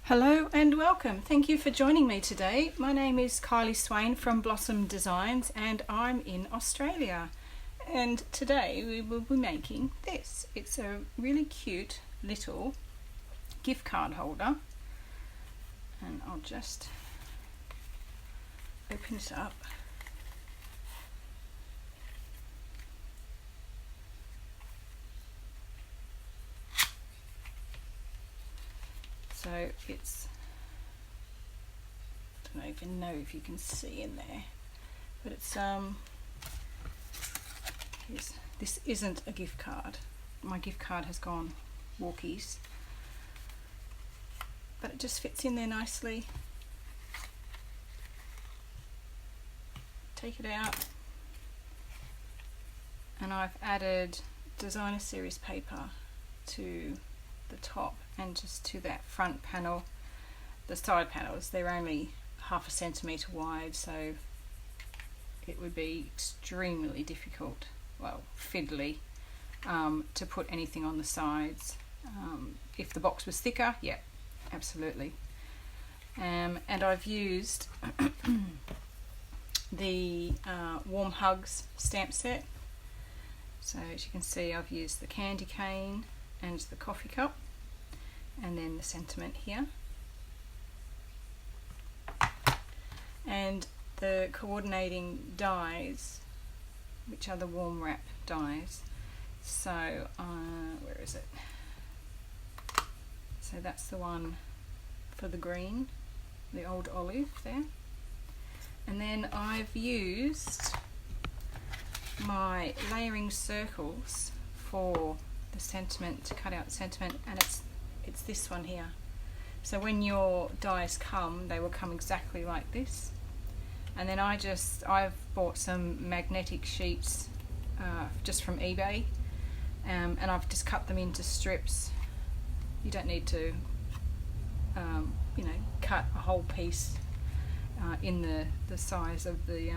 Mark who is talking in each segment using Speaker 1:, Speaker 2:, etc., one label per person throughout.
Speaker 1: Hello and welcome. Thank you for joining me today. My name is Kylie Swain from Blossom Designs and I'm in Australia. And today we will be making this. It's a really cute little gift card holder. And I'll just open it up. So it's, I don't even know if you can see in there, but it's this isn't a gift card. My gift card has gone walkies, but it just fits in there nicely. Take it out, and I've added designer series paper to the top and just to that front panel. The side panels, they're only 1/2 centimetre wide, so it would be extremely difficult, well, fiddly, to put anything on the sides. If the box was thicker, yeah, absolutely. And I've used the Warm Hugs stamp set. So as you can see, I've used the candy cane and the coffee cup, and then the sentiment here, and the coordinating dies, which are the warm wrap dies. So where is it? So that's the one for the green, the old olive there. And then I've used my layering circles for the sentiment, to cut out the sentiment, and it's this one here. So when your dies come, they will come exactly like this. And then I've bought some magnetic sheets just from eBay, and I've just cut them into strips. You don't need to cut a whole piece in the size of the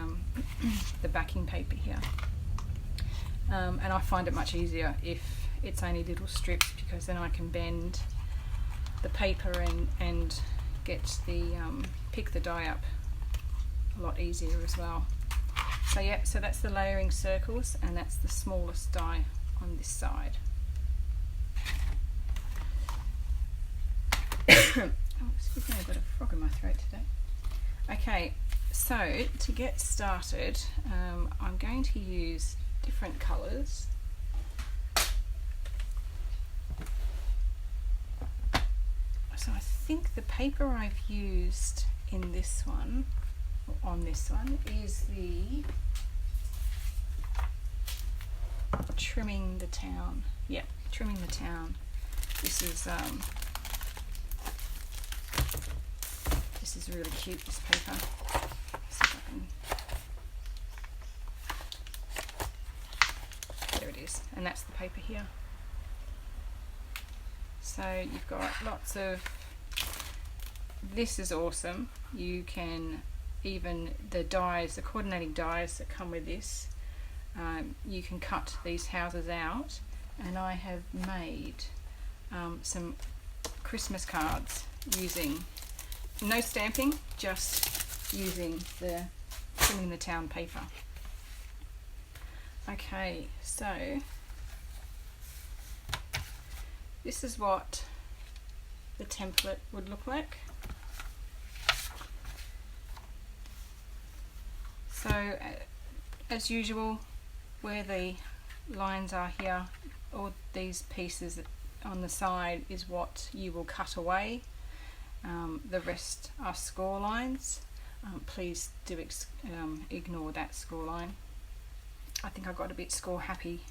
Speaker 1: backing paper here. And I find it much easier if it's only little strips, because then I can bend the paper and get the pick the die up a lot easier as well. So yeah, so that's the layering circles, and that's the smallest die on this side. Oh, excuse me, I've got a frog in my throat today. Okay, so to get started, I'm going to use different colours. So I think the paper I've used in this one, or on this one, is the Trimming the Town. Yeah, Trimming the Town. This is really cute, this paper. Let's see if I can... There it is, and that's the paper here. So you've got lots of, this is awesome. You can, even the dies, the coordinating dies that come with this, you can cut these houses out, and I have made some Christmas cards using no stamping, just using the Trimming the Town paper. Okay, so this is what the template would look like. So as usual, where the lines are here, all these pieces on the side is what you will cut away. The rest are score lines. Please do ignore that score line. I think I got a bit score happy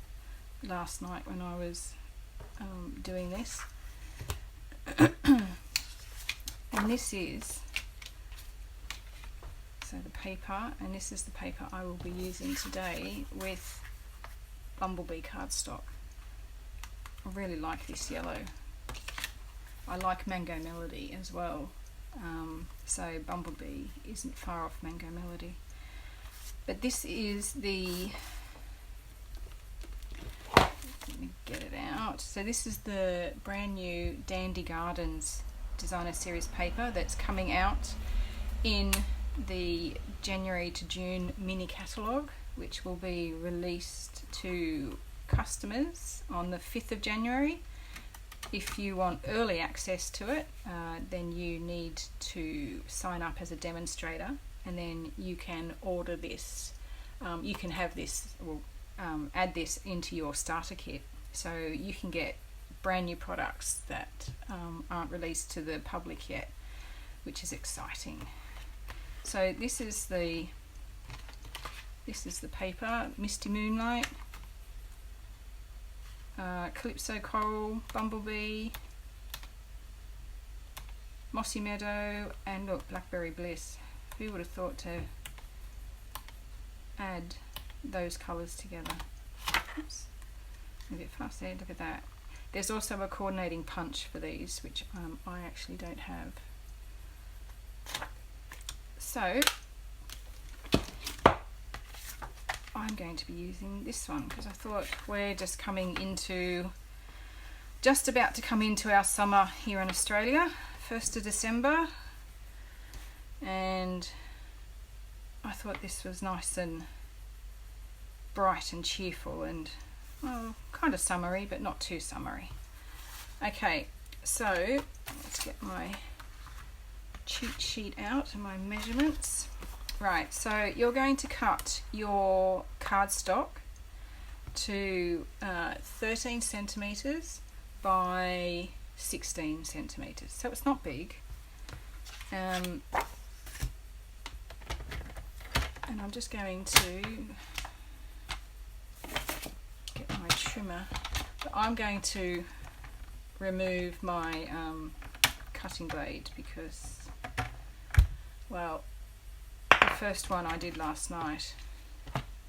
Speaker 1: last night when I was doing this. And this is the paper, and this is the paper I will be using today with Bumblebee cardstock. I really like this yellow. I like Mango Melody as well, so Bumblebee isn't far off Mango Melody. But this is the, let me get it out. So this is the brand new Dandy Gardens designer series paper that's coming out in the January to June mini catalogue, which will be released to customers on the 5th of January. If you want early access to it, then you need to sign up as a demonstrator, and then you can order this. You can have this, or add this into your starter kit, so you can get brand new products that aren't released to the public yet, which is exciting. So this is the paper: Misty Moonlight, Calypso Coral, Bumblebee, Mossy Meadow, and look, Blackberry Bliss. Who would have thought to add those colours together? Oops, a bit fast there, look at that. There's also a coordinating punch for these, which I actually don't have. So I'm going to be using this one because I thought we're just about to come into our summer here in Australia, 1st of December, and I thought this was nice and bright and cheerful and, well, kind of summery, but not too summery. Okay, so let's get my cheat sheet out and my measurements. Right, so you're going to cut your cardstock to 13 centimetres by 16 centimetres, so it's not big. And I'm just going to get my trimmer, but I'm going to remove my cutting blade because, well, the first one I did last night,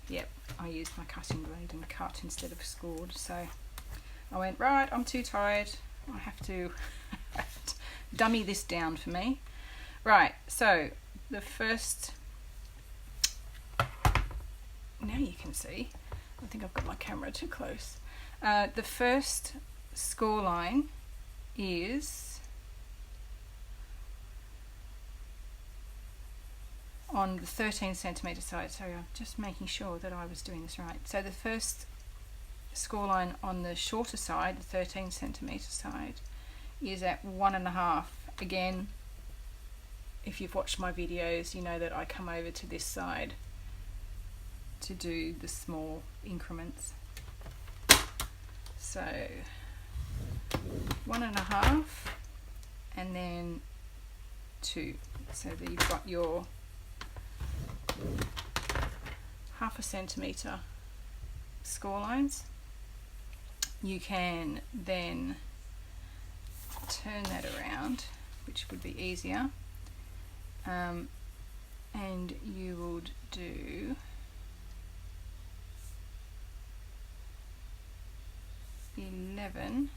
Speaker 1: yep, I used my cutting blade and cut instead of scored, so I went, right, I'm too tired, I have to dummy this down for me. Right, so the first, now you can see, I think I've got my camera too close. The first score line is on the 13 centimetre side. Sorry, I'm just making sure that I was doing this right. So the first score line on the shorter side, the 13 centimetre side, is at 1.5. Again, if you've watched my videos, you know that I come over to this side to do the small increments. So 1.5 and then 2, so that you've got your 0.5 centimetre score lines. You can then turn that around, which would be easier, and you would do 11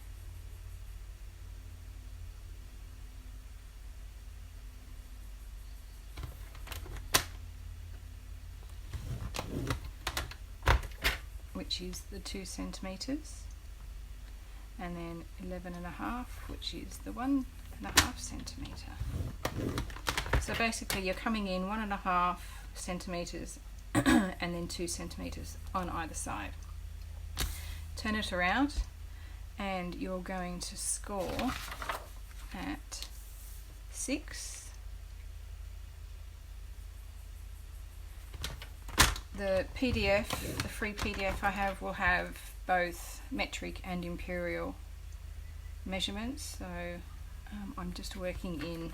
Speaker 1: which is the 2 centimetres, and then 11.5, which is the 1.5 centimetre. So basically you're coming in 1.5 centimetres and then 2 centimetres on either side. Turn it around and you're going to score at 6. The PDF, the free PDF I have, will have both metric and imperial measurements, so I'm just working in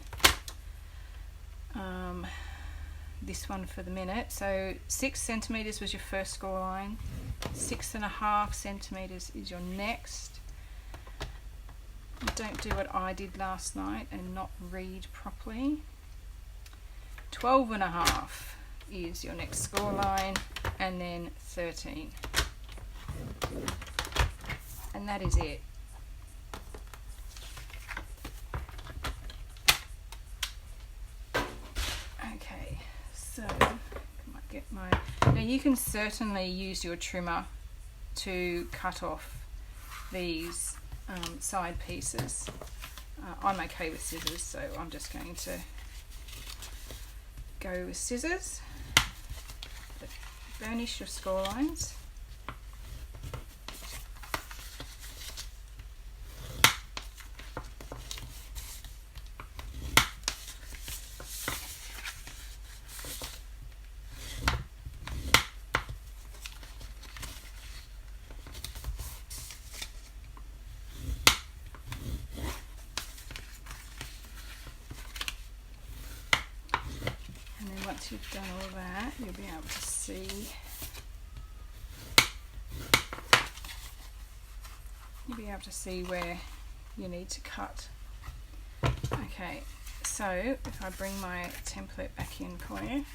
Speaker 1: this one for the minute. So 6 centimetres was your first score line, 6.5 centimetres is your next. Don't do what I did last night and not read properly. 12.5 is your next score line, and then 13, and that is it. Okay, so I might get my, now you can certainly use your trimmer to cut off these side pieces, I'm okay with scissors, so I'm just going to go with scissors. But burnish your score lines. Once you've done all that, you'll be able to see, where you need to cut. Okay, so if I bring my template back in for you,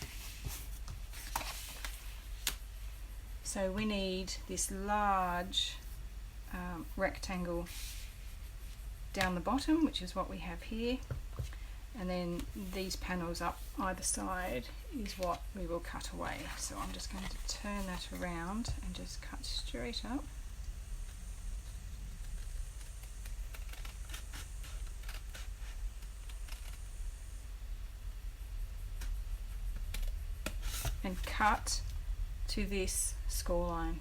Speaker 1: so we need this large rectangle down the bottom, which is what we have here. And then these panels up either side is what we will cut away. So I'm just going to turn that around and just cut straight up. And cut to this score line.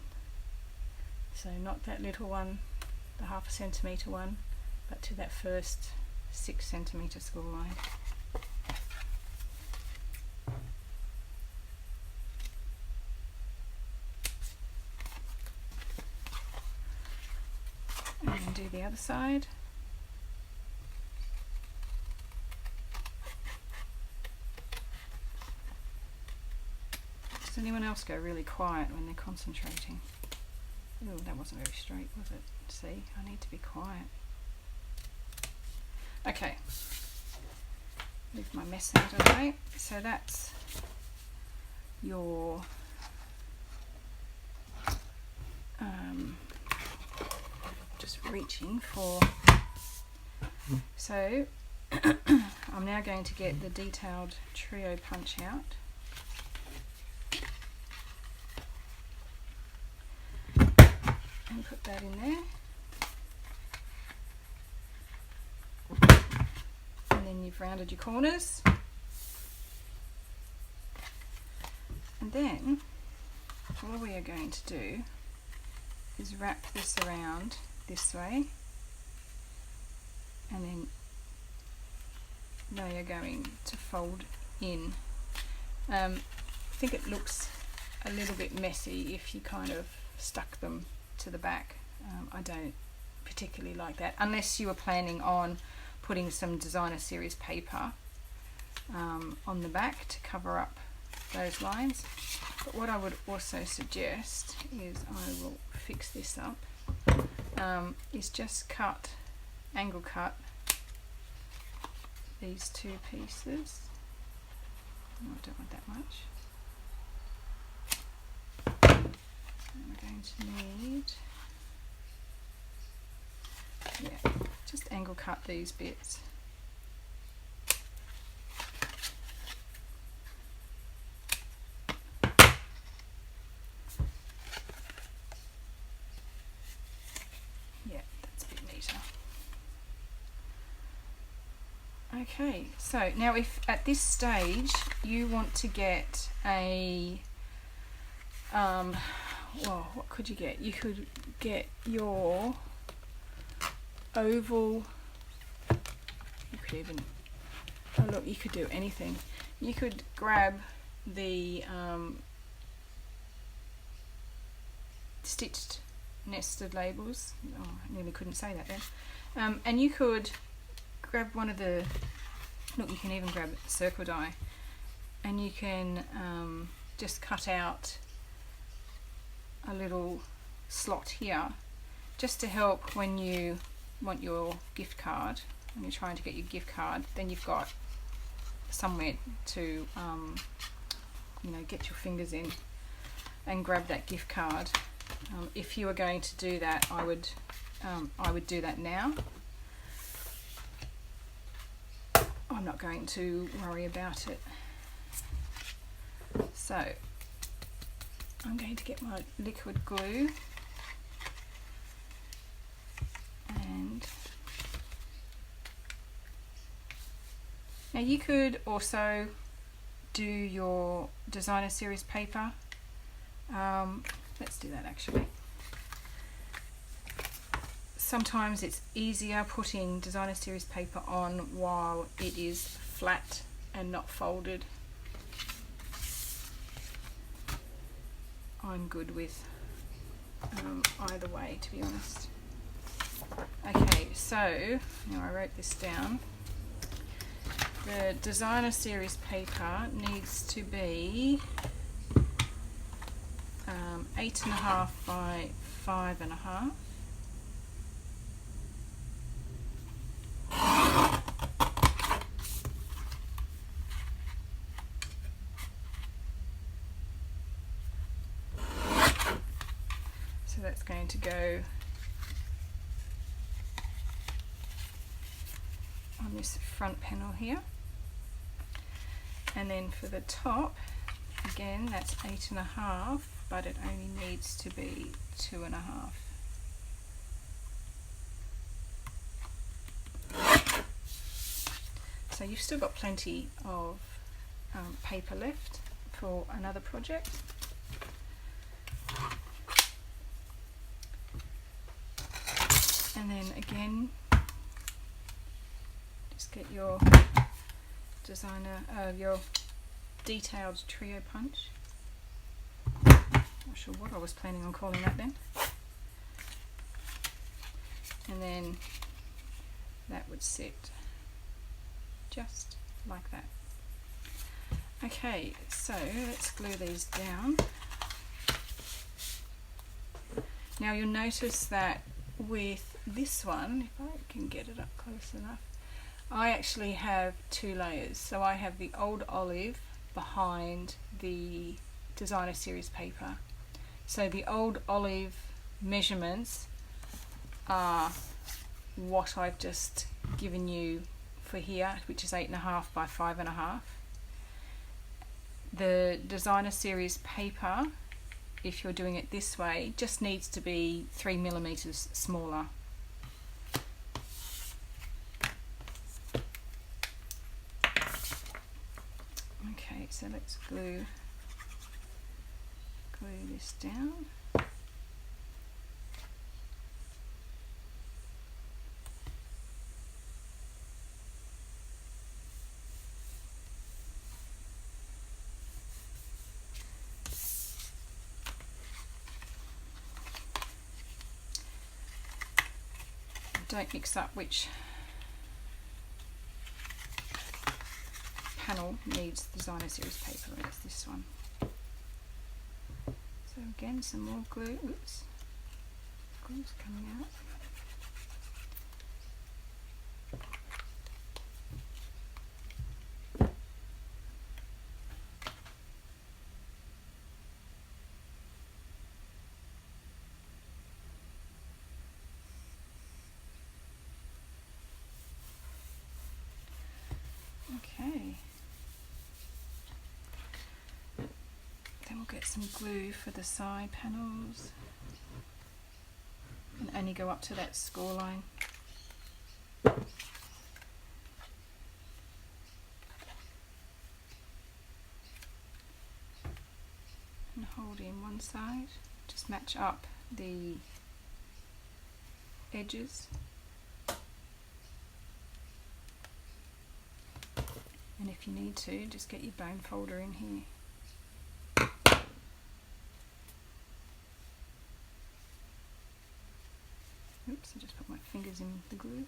Speaker 1: So not that little one, the 1/2 centimetre one, but to that first 6 centimetre score line. And then do the other side. Does anyone else go really quiet when they're concentrating? Oh, that wasn't very straight, was it? See, I need to be quiet. Okay, move my mess out of the way. So that's your just reaching for. So I'm now going to get the detailed trio punch out. And put that in there. And then you've rounded your corners. And then all we are going to do is wrap this around this way, and then they are going to fold in. I think it looks a little bit messy if you kind of stuck them to the back. I don't particularly like that, unless you were planning on putting some designer series paper on the back to cover up those lines. But what I would also suggest is, I will fix this up, is just angle cut these two pieces. No, I don't want that much. And we're going to need, just angle cut these bits. Okay, so now if at this stage you want to get a, well, what could you get? You could get your oval, you could even, oh look, you could do anything. You could grab the stitched nested labels, oh, I nearly couldn't say that then, and you could grab one of the, look, you can even grab a circle die, and you can just cut out a little slot here, just to help when you want your gift card, when you're trying to get your gift card, then you've got somewhere to you know, get your fingers in and grab that gift card. If you were going to do that, I would do that now. I'm not going to worry about it. So I'm going to get my liquid glue and Now you could also do your designer series paper. Let's do that actually. Sometimes it's easier putting designer series paper on while it is flat and not folded. I'm good with either way, to be honest. Okay, so now I wrote this down. The designer series paper needs to be 8.5 by 5.5. So that's going to go on this front panel here. And then for the top, again, that's 8.5, but it only needs to be 2.5. So you've still got plenty of paper left for another project. And then again, just get your your detailed trio punch. Not sure what I was planning on calling that then. And then that would sit just like that. Okay, so let's glue these down. Now you'll notice that with this one, if I can get it up close enough, I actually have two layers. So I have the old olive behind the designer series paper. So the old olive measurements are what I've just given you for here, which is 8.5 by 5.5. The designer series paper, if you're doing it this way, just needs to be 3 millimeters smaller. Okay, so let's glue this down. Don't mix up which panel needs designer series paper. It's this one. So again, some more glue. Oops, glue's coming out. Okay. Then we'll get some glue for the side panels and only go up to that score line. And hold in one side, just match up the edges. And if you need to, just get your bone folder in here. Oops, I just put my fingers in the glue.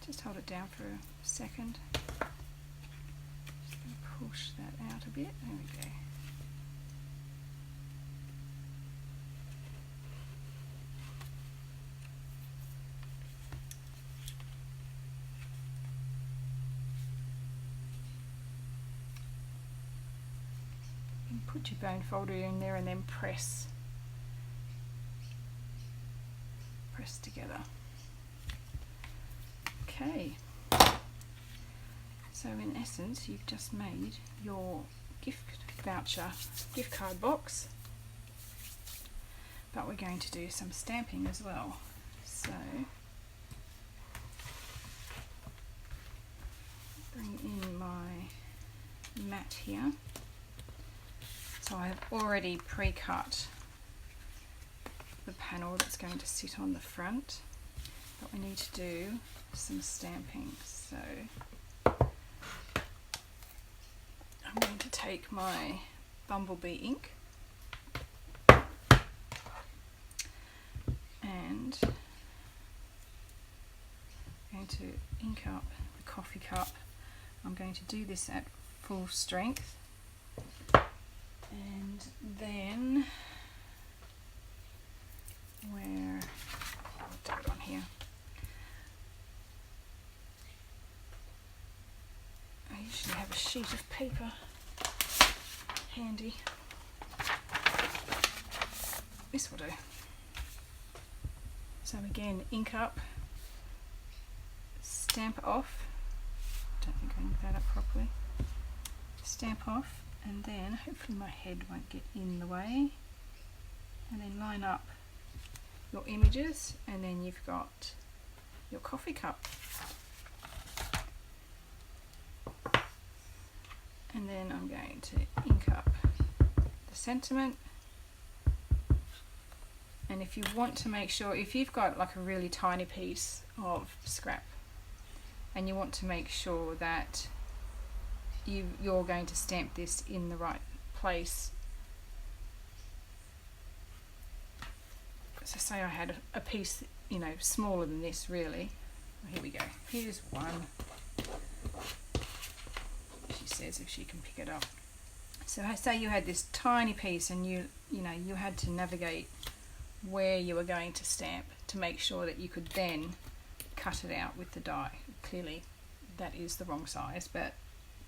Speaker 1: Just hold it down for a second. Just going to push that out a bit. There we go. And put your bone folder in there and then press together. Okay, So in essence, you've just made your gift card box, but we're going to do some stamping as well. So bring in my mat here. So I've already pre-cut the panel that's going to sit on the front, but we need to do some stamping. So I'm going to take my bumblebee ink and I'm going to ink up the coffee cup. I'm going to do this at full strength, and then I'll do it on here. I usually have a sheet of paper handy. This will do. So again, ink up, stamp off. Don't think I inked that up properly. Stamp off, and then hopefully my head won't get in the way. And then line up your images, and then you've got your coffee cup. And then I'm going to ink up the sentiment. And if you want to make sure, if you've got like a really tiny piece of scrap and you want to make sure that you're going to stamp this in the right place. So say I had a piece, you know, smaller than this really. Here we go. Here's one. She says if she can pick it up. So I say you had this tiny piece and you had to navigate where you were going to stamp to make sure that you could then cut it out with the die. Clearly that is the wrong size, but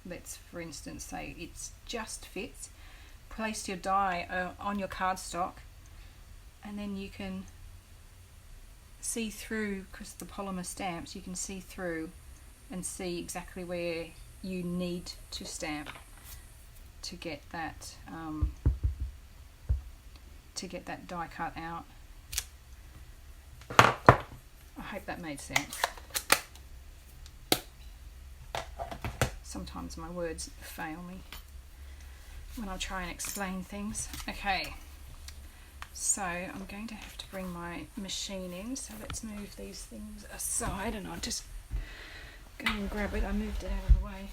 Speaker 1: let's for instance say it just fits. Place your die on your cardstock, and then you can see through, because the polymer stamps, you can see through and see exactly where you need to stamp to get that die cut out. I hope that made sense. Sometimes my words fail me when I try and explain things. Okay, so I'm going to have to bring my machine in, so let's move these things aside and I'll just go and grab it. I moved it out of the way.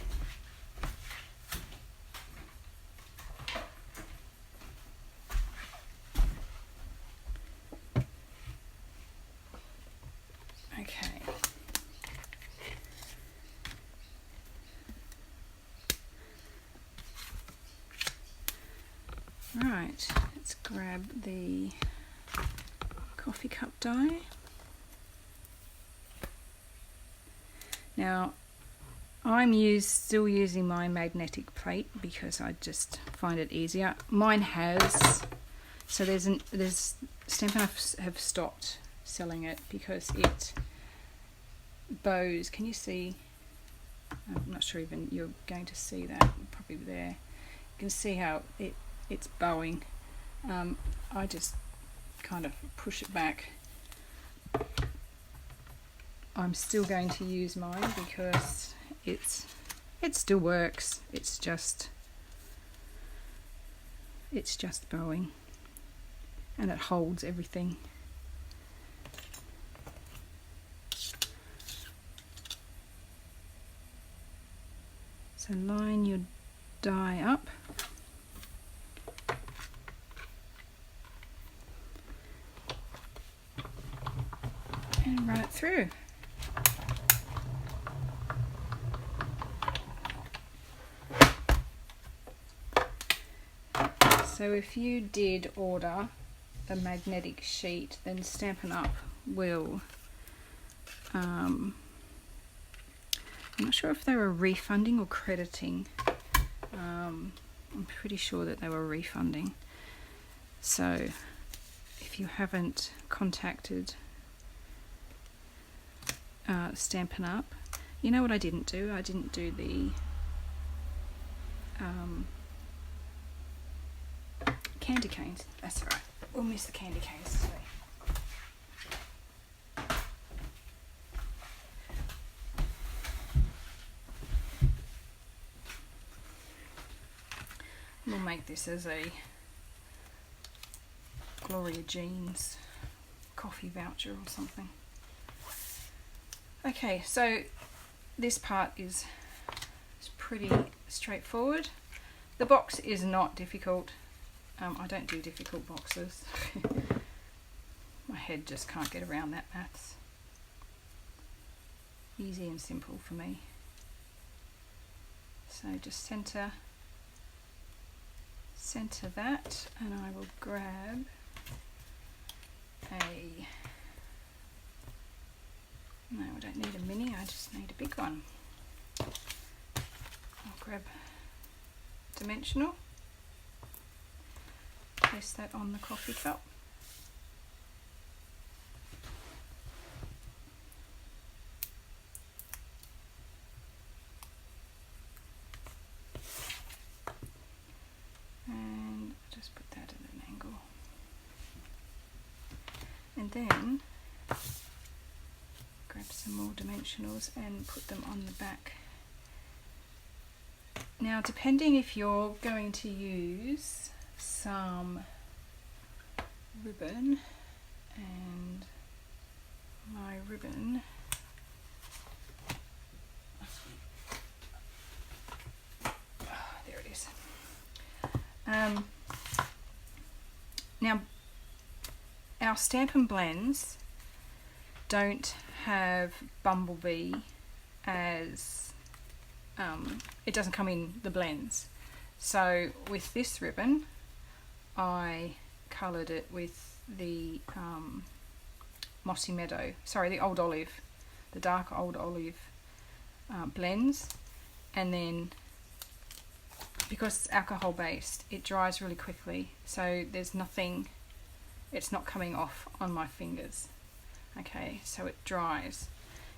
Speaker 1: Okay. Right, let's grab the coffee cup die. Now, I'm still using my magnetic plate because I just find it easier. Mine has, so there's Stampin' have stopped selling it because it bows. Can you see? I'm not sure even you're going to see that, probably there. You can see how it's bowing. I just kind of push it back. I'm still going to use mine because it still works. It's just bowing and it holds everything. So line your die up. And run it through. So if you did order a magnetic sheet, then Stampin' Up will, I'm not sure if they were refunding or crediting. I'm pretty sure that they were refunding. So if you haven't contacted Stampin' Up, You know what I didn't do? I didn't do the candy canes. That's all right. We'll miss the candy canes today. We'll make this as a Gloria Jean's coffee voucher or something. Okay, so this part is pretty straightforward. The box is not difficult. I don't do difficult boxes. My head just can't get around that maths. Easy and simple for me. So just center that, and I will grab no, I don't need a mini, I just need a big one. I'll grab dimensional, place that on the coffee cup. And just put that at an angle. And then grab some more dimensionals and put them on the back. Now, depending if you're going to use some ribbon, and my ribbon there it is. Now, our Stampin' blends don't have Bumblebee as it doesn't come in the blends. So with this ribbon, I coloured it with the Mossy Meadow, sorry, the Old Olive, the dark Old Olive blends, and then because it's alcohol based, it dries really quickly, so there's nothing, it's not coming off on my fingers. Okay, so it dries.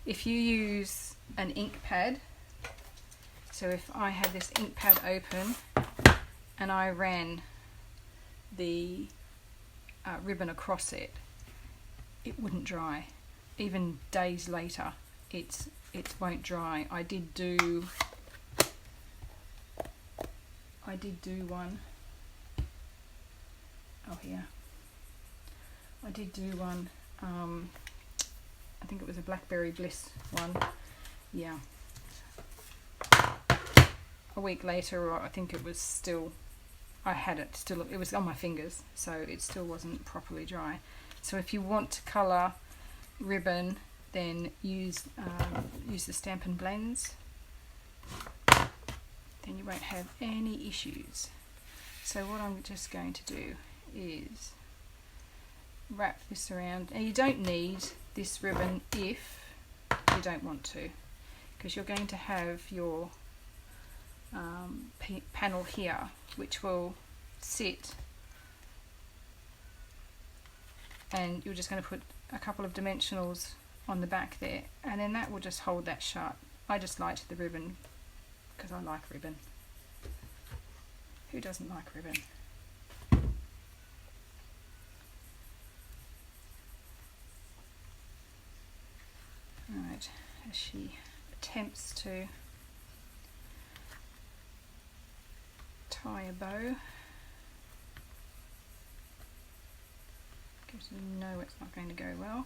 Speaker 1: If you use an ink pad, so if I had this ink pad open and I ran the ribbon across it, it wouldn't dry. Even days later, it won't dry. I did do one. Oh, here. I did do one. I think it was a Blackberry Bliss one. Yeah. A week later, or I think it was still, I had it still, it was on my fingers, so it still wasn't properly dry. So if you want to colour ribbon, then use the Stampin' blends. Then you won't have any issues. So what I'm just going to do is wrap this around. Now, you don't need this ribbon if you don't want to, because you're going to have your panel here, which will sit, and you're just going to put a couple of dimensionals on the back there, and then that will just hold that shut. I just liked the ribbon because I like ribbon. Who doesn't like ribbon? Alright, as she attempts to tie a bow, because you know it's not going to go well.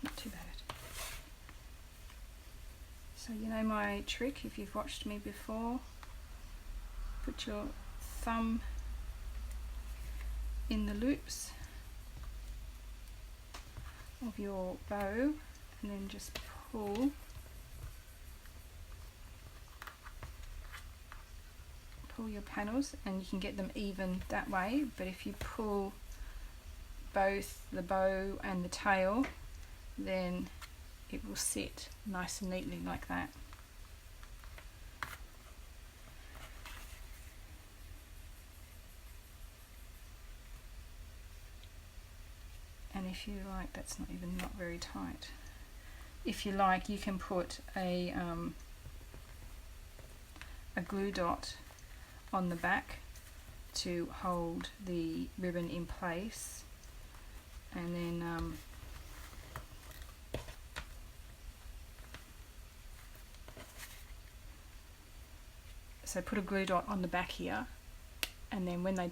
Speaker 1: Not too bad. So you know my trick, if you've watched me before, put your thumb in the loops of your bow and then just pull your panels, and you can get them even that way, but if you pull both the bow and the tail, then it will sit nice and neatly like that. And if you like, that's not very tight. If you like, you can put a glue dot on the back to hold the ribbon in place, and then so put a glue dot on the back here, and then when they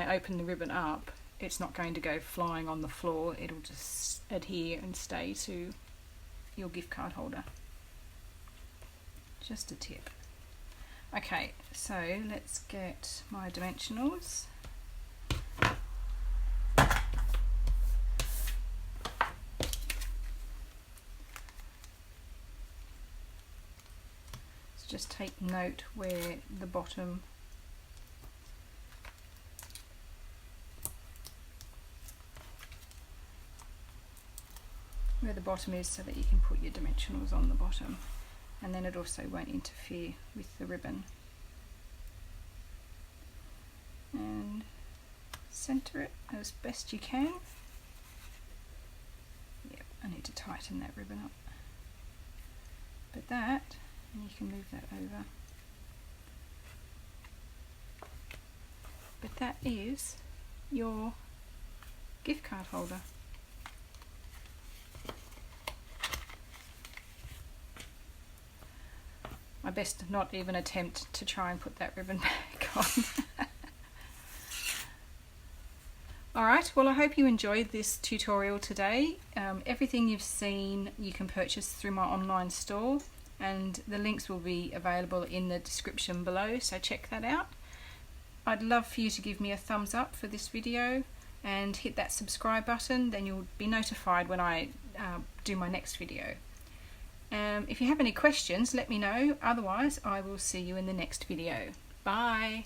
Speaker 1: open the ribbon up, it's not going to go flying on the floor, it'll just adhere and stay to your gift card holder. Just a tip. Okay, so let's get my dimensionals. So just take note where the bottom is, so that you can put your dimensionals on the bottom, and then it also won't interfere with the ribbon. And center it as best you can. Yep, I need to tighten that ribbon up. But that, and you can move that over. But that is your gift card holder. I best not even attempt to try and put that ribbon back on. Alright, well I hope you enjoyed this tutorial today. Everything you've seen you can purchase through my online store, and the links will be available in the description below, so check that out. I'd love for you to give me a thumbs up for this video and hit that subscribe button, then you'll be notified when I do my next video. If you have any questions, let me know. Otherwise, I will see you in the next video. Bye!